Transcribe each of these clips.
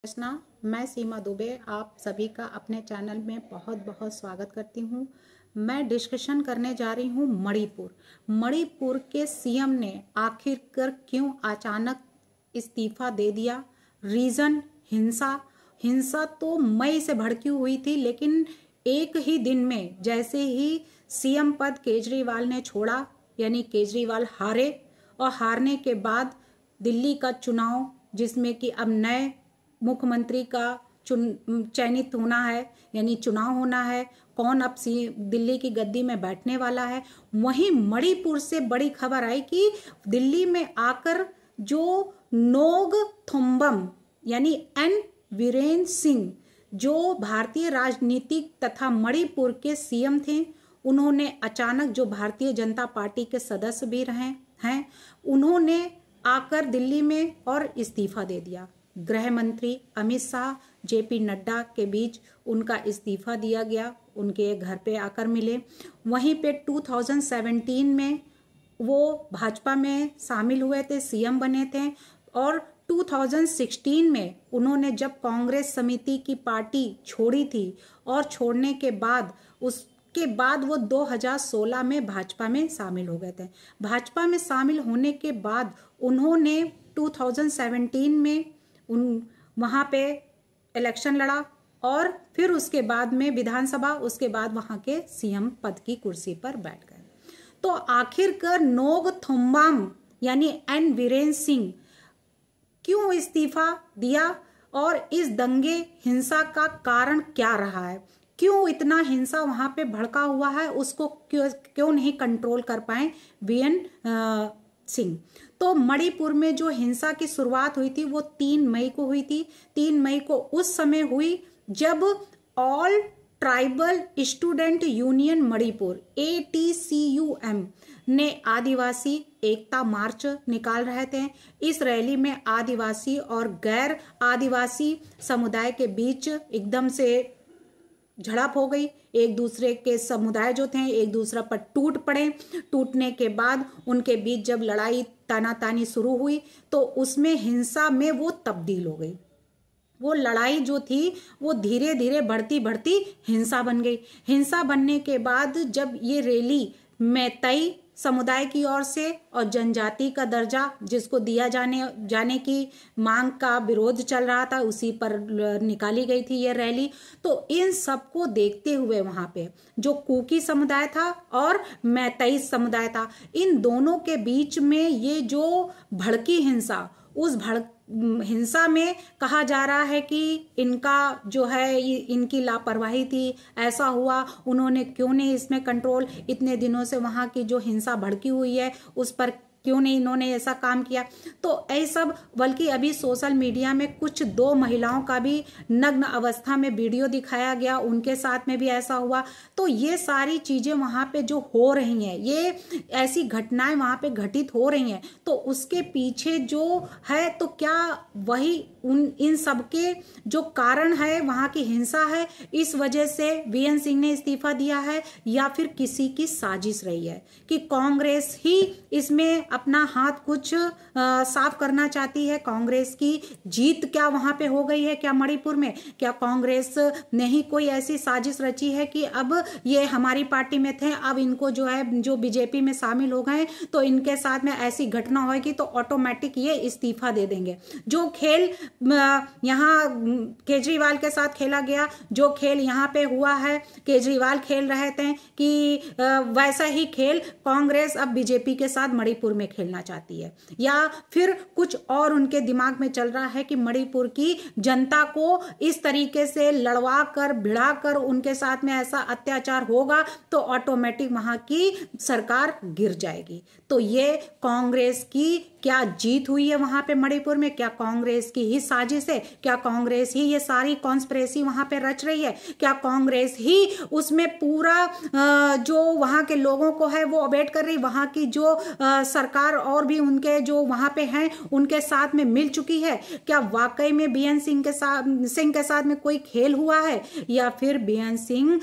रचना। मैं सीमा दुबे आप सभी का अपने चैनल में बहुत बहुत स्वागत करती हूँ। मैं डिस्कशन करने जा रही हूँ मणिपुर के सीएम ने आखिरकार क्यों अचानक इस्तीफा दे दिया। रीजन हिंसा तो मई से भड़की हुई थी, लेकिन एक ही दिन में जैसे ही सीएम पद केजरीवाल ने छोड़ा, यानी केजरीवाल हारे, और हारने के बाद दिल्ली का चुनाव, जिसमें कि अब नए मुख्यमंत्री का चयनित होना है, यानी चुनाव होना है, कौन अब दिल्ली की गद्दी में बैठने वाला है। वहीं मणिपुर से बड़ी खबर आई कि दिल्ली में आकर जो नोग थोम्बम यानी एन वीरेंद्र सिंह, जो भारतीय राजनीतिक तथा मणिपुर के सीएम थे, उन्होंने अचानक, जो भारतीय जनता पार्टी के सदस्य भी रहे हैं, उन्होंने आकर दिल्ली में और इस्तीफा दे दिया। गृह मंत्री अमित शाह, जेपी नड्डा के बीच उनका इस्तीफा दिया गया, उनके घर पे आकर मिले। वहीं पे 2017 में वो भाजपा में शामिल हुए थे, सीएम बने थे, और 2016 में उन्होंने जब कांग्रेस समिति की पार्टी छोड़ी थी, और छोड़ने के बाद उसके बाद वो 2016 में भाजपा में शामिल हो गए थे। भाजपा में शामिल होने के बाद उन्होंने 2017 में वहाँ पे इलेक्शन लड़ा, और फिर उसके बाद में विधानसभा, उसके बाद वहाँ के सीएम पद की कुर्सी पर बैठ गए। तो आखिरकार नोग थोम्बाम यानी एन वीरेंद्र सिंह क्यों इस्तीफा दिया, और इस दंगे हिंसा का कारण क्या रहा है, क्यों इतना हिंसा वहां पे भड़का हुआ है, उसको क्यों नहीं कंट्रोल कर पाए वीएन सिंह। तो मणिपुर में जो हिंसा की शुरुआत हुई थी वो 3 मई को हुई थी। 3 मई को उस समय हुई जब all tribal student union Manipur ATCUM ने आदिवासी एकता मार्च निकाल रहे थे। इस रैली में आदिवासी और गैर आदिवासी समुदाय के बीच एकदम से झड़प हो गई। एक दूसरे के समुदाय जो थे एक दूसरे पर टूट पड़े। टूटने के बाद उनके बीच जब लड़ाई तानातानी शुरू हुई, तो उसमें हिंसा में वो तब्दील हो गई। वो लड़ाई जो थी वो धीरे धीरे बढ़ती बढ़ती हिंसा बन गई। हिंसा बनने के बाद जब ये रैली मैतई समुदाय की ओर से और जनजाति का दर्जा जिसको दिया जाने की मांग का विरोध चल रहा था, उसी पर निकाली गई थी ये रैली। तो इन सबको देखते हुए वहां पे जो कुकी समुदाय था और मैतई समुदाय था, इन दोनों के बीच में ये जो भड़की हिंसा, उस हिंसा में कहा जा रहा है कि इनका जो है इनकी लापरवाही थी, ऐसा हुआ, उन्होंने क्यों नहीं इसमें कंट्रोल, इतने दिनों से वहां की जो हिंसा भड़की हुई है उस पर क्यों नहीं इन्होंने ऐसा काम किया। तो ऐ सब, बल्कि अभी सोशल मीडिया में कुछ 2 महिलाओं का भी नग्न अवस्था में वीडियो दिखाया गया, उनके साथ में भी ऐसा हुआ। तो ये सारी चीजें वहां पे जो हो रही हैं, ये ऐसी घटनाएं वहां पे घटित हो रही हैं, तो उसके पीछे जो है, तो क्या वही इन सबके जो कारण है वहां की हिंसा है, इस वजह से वीएन सिंह ने इस्तीफा दिया है, या फिर किसी की साजिश रही है कि कांग्रेस ही इसमें अपना हाथ कुछ साफ करना चाहती है। कांग्रेस की जीत क्या वहां पे हो गई है क्या मणिपुर में? क्या कांग्रेस ने ही कोई ऐसी साजिश रची है कि अब ये हमारी पार्टी में थे, अब इनको जो है जो बीजेपी में शामिल हो गए, तो इनके साथ में ऐसी घटना होगी तो ऑटोमेटिक ये इस्तीफा दे देंगे। जो खेल यहाँ केजरीवाल के साथ खेला गया, जो खेल यहाँ पे हुआ है, केजरीवाल खेल रहे थे कि वैसा ही खेल कांग्रेस अब बीजेपी के साथ मणिपुर में खेलना चाहती है, या फिर कुछ और उनके दिमाग में चल रहा है कि मणिपुर की जनता को इस तरीके से लड़वा कर भिड़ा कर उनके साथ में ऐसा अत्याचार होगा तो ऑटोमेटिक वहां की सरकार गिर जाएगी। तो ये कांग्रेस की क्या जीत हुई है वहां पे मणिपुर में? क्या कांग्रेस की ही साजिश है? क्या कांग्रेस ही ये सारी कॉन्स्पिरेसी वहां पे रच रही है? क्या कांग्रेस ही उसमें पूरा जो वहां के लोगों को है वो अवेट कर रही, वहां की जो सरकार और भी उनके जो वहां पे हैं उनके साथ में मिल चुकी है? क्या वाकई में बीएन सिंह के साथ में कोई खेल हुआ है, या फिर बीएन सिंह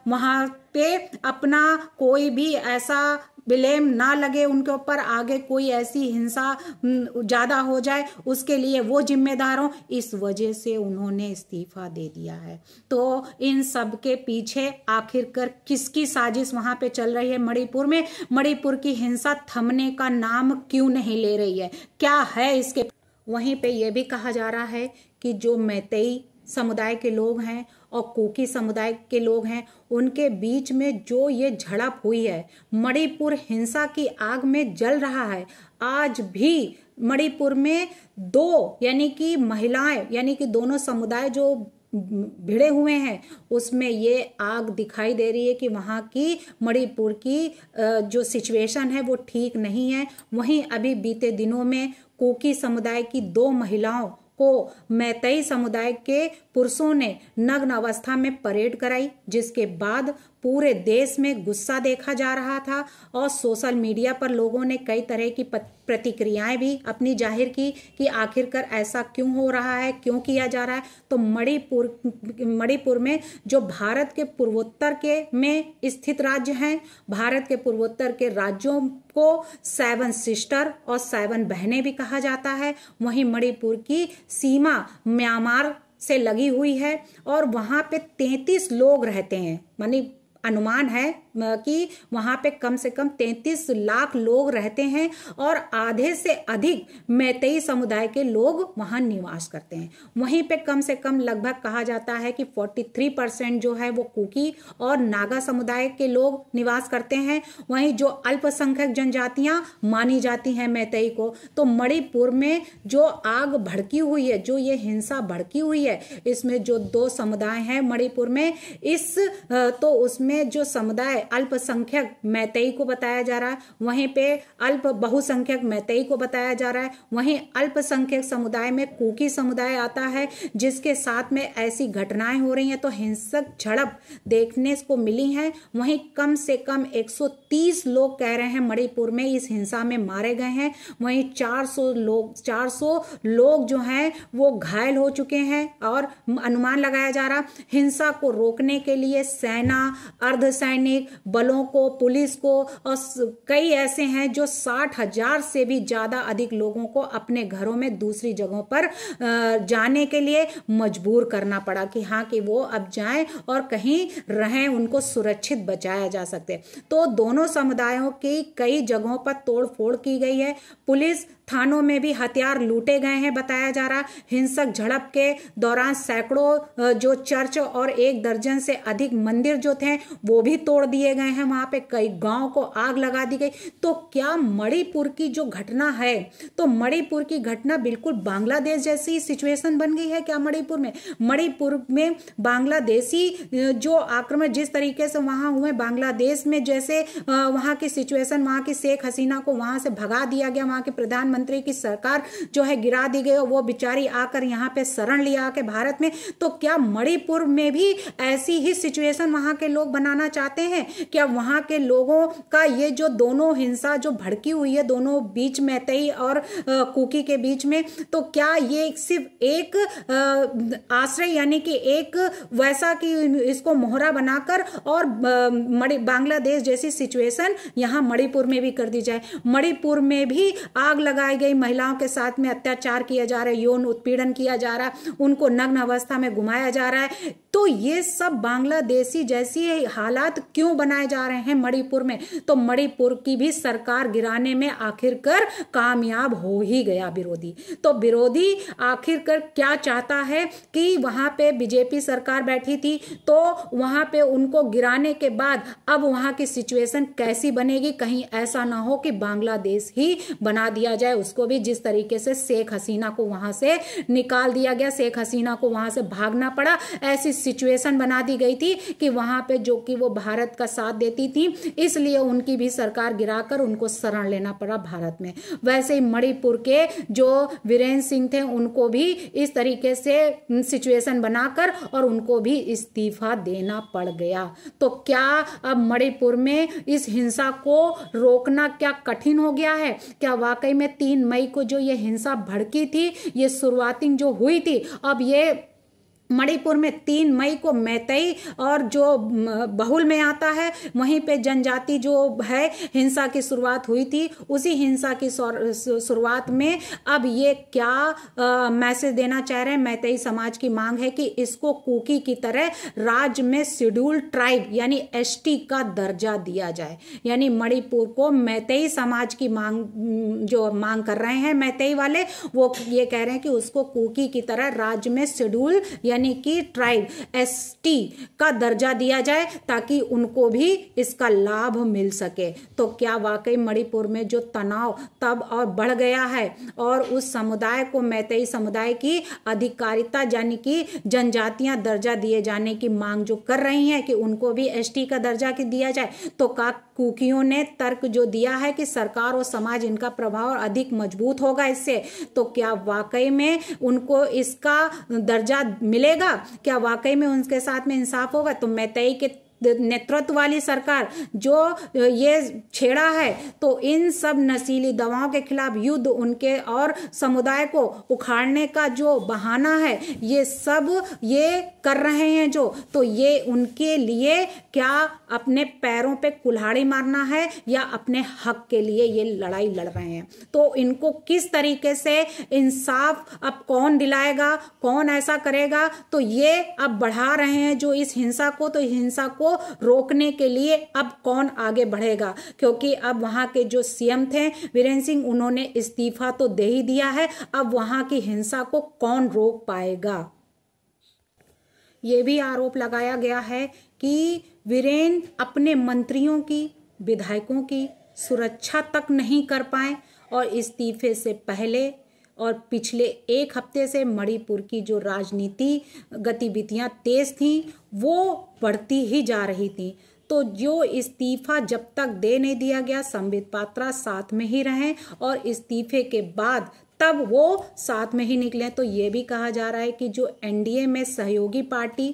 वहां पे अपना कोई भी ऐसा ब्लेम ना लगे उनके ऊपर, आगे कोई ऐसी हिंसा ज़्यादा हो जाए उसके लिए वो जिम्मेदार हो, इस वजह से उन्होंने इस्तीफा दे दिया है। तो इन सब के पीछे आखिरकार किसकी साजिश वहां पे चल रही है मणिपुर में? मणिपुर की हिंसा थमने का नाम क्यों नहीं ले रही है? क्या है इसके? वहीं पे ये भी कहा जा रहा है कि जो मैतेई समुदाय के लोग हैं और कुकी समुदाय के लोग हैं, उनके बीच में जो ये झड़प हुई है, मणिपुर हिंसा की आग में जल रहा है। आज भी मणिपुर में दो यानी कि महिलाएं यानी कि दोनों समुदाय जो भिड़े हुए हैं, उसमें ये आग दिखाई दे रही है कि वहाँ की मणिपुर की जो सिचुएशन है वो ठीक नहीं है। वहीं अभी बीते दिनों में कुकी समुदाय की दो महिलाओं को मैतेई समुदाय के पुरुषों ने नग्न अवस्था में परेड कराई, जिसके बाद पूरे देश में गुस्सा देखा जा रहा था और सोशल मीडिया पर लोगों ने कई तरह की प्रतिक्रियाएं भी अपनी जाहिर की कि आखिरकार ऐसा क्यों हो रहा है, क्यों किया जा रहा है। तो मणिपुर में जो भारत के पूर्वोत्तर के में स्थित राज्य हैं, भारत के पूर्वोत्तर के राज्यों को 7 सिस्टर और 7 बहनें भी कहा जाता है। वहीं मणिपुर की सीमा म्यांमार से लगी हुई है और वहां पे 33 लोग रहते हैं। मानी अनुमान है कि वहां पे कम से कम 33 लाख लोग रहते हैं और आधे से अधिक मैतेई समुदाय के लोग वहां निवास करते हैं। वहीं पे कम से कम लगभग कहा जाता है कि 43% जो है वो कुकी और नागा समुदाय के लोग निवास करते हैं। वहीं जो अल्पसंख्यक जनजातियां मानी जाती हैं मैतेई को, तो मणिपुर में जो आग भड़की हुई है, जो ये हिंसा भड़की हुई है, इसमें जो 2 समुदाय हैं मणिपुर में, तो उसमें जो समुदाय अल्पसंख्यक मैतेई को बताया जा रहा है, वहीं पे अल्प बहुसंख्यक मैतेई को बताया जा रहा है। वहीं अल्पसंख्यक समुदाय में कुकी समुदाय आता है, जिसके साथ में ऐसी घटनाएं हो रही हैं तो हिंसक झड़प देखने को मिली हैं। वहीं कम से कम 130 लोग कह रहे हैं मणिपुर में इस हिंसा में मारे गए हैं। वहीं 400 लोग जो हैं वो घायल हो चुके हैं और अनुमान लगाया जा रहा हिंसा को रोकने के लिए सेना, अर्धसैनिक बलों को, पुलिस को और कई ऐसे हैं जो 60,000 से भी ज्यादा अधिक लोगों को अपने घरों में दूसरी जगहों पर जाने के लिए मजबूर करना पड़ा कि हाँ कि वो अब जाएं और कहीं रहें, उनको सुरक्षित बचाया जा सके। तो दोनों समुदायों की कई जगहों पर तोड़फोड़ की गई है। पुलिस थानों में भी हथियार लूटे गए हैं बताया जा रहा। हिंसक झड़प के दौरान सैकड़ों जो चर्च और 1 दर्जन से अधिक मंदिर जो थे वो भी तोड़ दिए गए हैं। वहां पे कई गांव को आग लगा दी गई। तो क्या मणिपुर की जो घटना है, तो मणिपुर की घटना बिल्कुल बांग्लादेश जैसी सिचुएशन बन गई है क्या मणिपुर में? मणिपुर में बांग्लादेशी जो आक्रमण जिस तरीके से वहां हुए, बांग्लादेश में जैसे वहां की सिचुएशन, वहां की शेख हसीना को वहां से भगा दिया गया, वहां के प्रधानमंत्री की सरकार जो है गिरा दी गई, वो बेचारी आकर यहाँ पे शरण लिया आके भारत में। तो क्या मणिपुर में भी ऐसी ही सिचुएशन वहां के लोग बनाना चाहते हैं? क्या वहां के लोगों का ये जो दोनों हिंसा जो भड़की हुई है दोनों बीच मैतेई और कुकी के बीच में, तो क्या ये सिर्फ एक आश्रय यानी कि एक वैसा कि इसको मोहरा बनाकर और बांग्लादेश जैसी सिचुएशन यहां मणिपुर में भी कर दी जाए? मणिपुर में भी आग लगाई गई, महिलाओं के साथ में अत्याचार किया जा रहा है, यौन उत्पीड़न किया जा रहा है, उनको नग्न अवस्था में घुमाया जा रहा है। तो ये सब बांग्लादेशी जैसी हालात क्यों बनाए जा रहे हैं मणिपुर में? तो मणिपुर की भी सरकार गिराने में आखिरकार कामयाब हो ही गया विरोधी। तो विरोधी आखिरकार क्या चाहता है कि वहां पे बीजेपी सरकार बैठी थी, तो वहां पे उनको गिराने के बाद अब वहां की सिचुएशन कैसी बनेगी? कहीं ऐसा ना हो कि बांग्लादेश ही बना दिया जाए उसको भी, जिस तरीके से शेख हसीना को वहां से निकाल दिया गया, शेख हसीना को वहां से भागना पड़ा, ऐसी सिचुएशन बना दी गई थी कि वहां पे जो कि वो भारत का साथ देती थी, इसलिए उनकी भी सरकार गिराकर उनको शरण लेना पड़ा भारत में। वैसे ही मणिपुर के जो वीरेंद्र सिंह थे उनको भी इस तरीके से सिचुएशन बनाकर और उनको भी इस्तीफा देना पड़ गया। तो क्या अब मणिपुर में इस हिंसा को रोकना क्या कठिन हो गया है? क्या वाकई में 3 मई को जो ये हिंसा भड़की थी, ये शुरुआती जो हुई थी, अब ये मणिपुर में 3 मई को मैतेई और जो बहुल में आता है वहीं पे जनजाति जो है हिंसा की शुरुआत हुई थी। उसी हिंसा की शुरुआत में अब ये क्या मैसेज देना चाह रहे हैं, मैतेई समाज की मांग है कि इसको कुकी की तरह राज्य में शेड्यूल्ड ट्राइब यानी एसटी का दर्जा दिया जाए। यानी मणिपुर को मैतेई समाज की मांग कर रहे हैं मैतेई वाले, वो ये कह रहे हैं कि उसको कुकी की तरह राज्य में शेड्यूल यानी कि ट्राइब एसटी का दर्जा दिया जाए ताकि उनको भी इसका लाभ मिल सके। तो क्या वाकई मणिपुर में जो तनाव तब और बढ़ गया है और उस समुदाय को मैतेई समुदाय की अधिकारिता यानी कि जनजातियां दर्जा दिए जाने की मांग जो कर रही हैं कि उनको भी एसटी का दर्जा दिया जाए, तो कुकियों ने तर्क जो दिया है कि सरकार और समाज इनका प्रभाव अधिक मजबूत होगा इससे, तो क्या वाकई में उनको इसका दर्जा मिलेगा? क्या वाकई में उनके साथ में इंसाफ होगा? तो मैतेई के नेतृत्व वाली सरकार जो ये छेड़ा है तो इन सब नशीली दवाओं के खिलाफ युद्ध उनके और समुदाय को उखाड़ने का जो बहाना है ये सब ये कर रहे हैं जो, तो ये उनके लिए क्या अपने पैरों पे कुल्हाड़ी मारना है या अपने हक के लिए ये लड़ाई लड़ रहे हैं? तो इनको किस तरीके से इंसाफ अब कौन दिलाएगा, कौन ऐसा करेगा? तो ये अब बढ़ा रहे हैं जो इस हिंसा को, तो हिंसा को रोकने के लिए अब कौन आगे बढ़ेगा? क्योंकि अब वहां के जो सीएम थे वीरेंद्र सिंह, उन्होंने इस्तीफा तो दे ही दिया है, अब वहां की हिंसा को कौन रोक पाएगा? ये भी आरोप लगाया गया है कि वीरेंद्र अपने मंत्रियों की, विधायकों की सुरक्षा तक नहीं कर पाए और इस्तीफे से पहले और पिछले 1 हफ्ते से मणिपुर की जो राजनीति गतिविधियां तेज थी वो बढ़ती ही जा रही थी। तो जो इस्तीफा जब तक दे नहीं दिया गया, संबित पात्रा साथ में ही रहे और इस्तीफे के बाद तब वो साथ में ही निकले। तो ये भी कहा जा रहा है कि जो एनडीए में सहयोगी पार्टी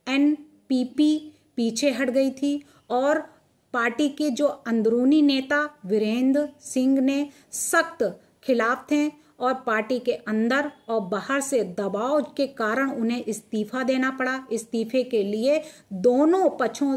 एनपीपी पीछे हट गई थी और पार्टी के जो अंदरूनी नेता वीरेंद्र सिंह ने सख्त खिलाफ थे और पार्टी के अंदर और बाहर से दबाव के कारण उन्हें इस्तीफा देना पड़ा। इस्तीफे के लिए दोनों पक्षों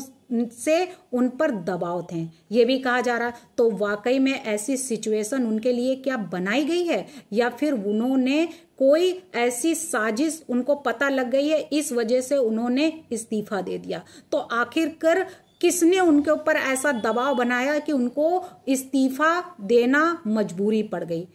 से उन पर दबाव थे, ये भी कहा जा रहा। तो वाकई में ऐसी सिचुएशन उनके लिए क्या बनाई गई है या फिर उन्होंने कोई ऐसी साजिश उनको पता लग गई है, इस वजह से उन्होंने इस्तीफा दे दिया? तो आखिरकार किसने उनके ऊपर ऐसा दबाव बनाया कि उनको इस्तीफा देना मजबूरी पड़ गई?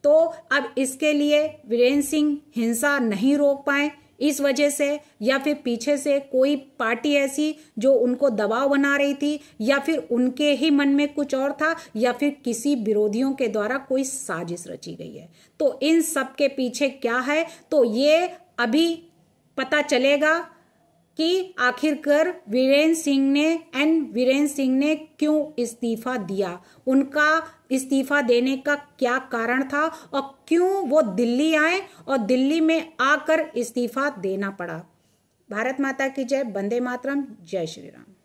तो अब इसके लिए वीरेंद्र सिंह हिंसा नहीं रोक पाए इस वजह से, या फिर पीछे से कोई पार्टी ऐसी जो उनको दबाव बना रही थी, या फिर उनके ही मन में कुछ और था, या फिर किसी विरोधियों के द्वारा कोई साजिश रची गई है? तो इन सब के पीछे क्या है, तो ये अभी पता चलेगा कि आखिरकार वीरेंद्र सिंह ने क्यों इस्तीफा दिया, उनका इस्तीफा देने का क्या कारण था और क्यों वो दिल्ली आए और दिल्ली में आकर इस्तीफा देना पड़ा। भारत माता की जय, वंदे मातरम, जय श्री राम।